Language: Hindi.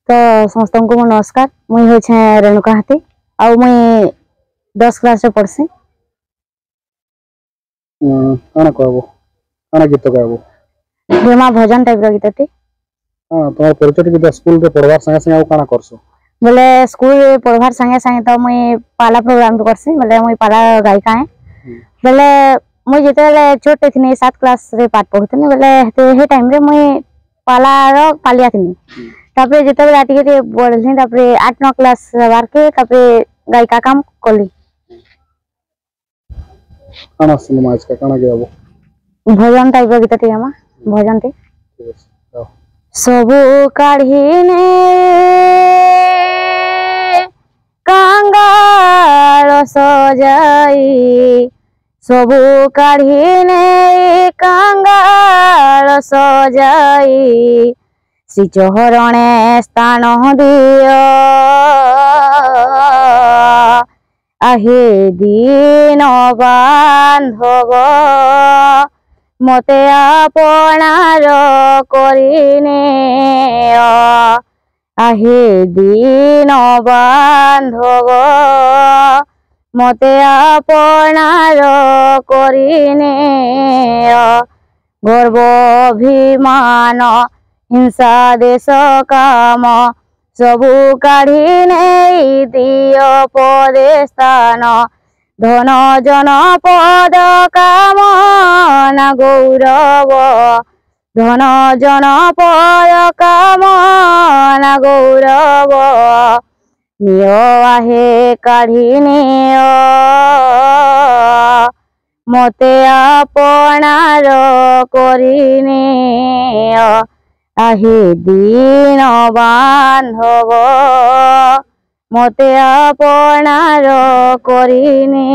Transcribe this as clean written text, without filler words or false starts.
तो समस्त को नमस्कार। मुई हो रेणुका हाथी आउ मुई 10 क्लास रे पढ़सी। काना कहबो काना गीत गाबो प्रेमा भजन टाइप रो गीतटी। हां तोर परिचय के स्कूल रे पढ़वार संगे संगे आउ काना करसो बोले स्कूल रे पढ़वार संगे संगे तो मुई पाला प्रोग्राम भी करसी। बोले मुई पाला गायिका है। बोले मुई जेतेले छोटे थिनी 7 क्लास रे पाठ पढुथनी। बोले हे टाइम रे मुई पाला रो पालिया थिनी। तापरे जेतेले आटिके बढ़ली तापरे 8 9 क्लास बार के तापरे गायिका काम कली। काना सिनेमा आज का काना गाबो भजन टाइप रो गीतटी हमा भजन टी सबु काढ़ीने कांगाल सजाई सबु काढ़ीने कांगाल सजाई श्रीचरणे स्थान दियो आहे दीन बांधव मते आपणार करिने आहे दीन बांधव मते आपणार करिने गर्व अभिमान हिंसा देश काम सबु काढ़ी नहीं दियो पदे स्थान धन जन पद काम ना गौरव धन जन पद काम ना गौरव नियो आहे काढ़ी नियो मते आपणार करिने आहे दीन बांधव मते आपणार करिने।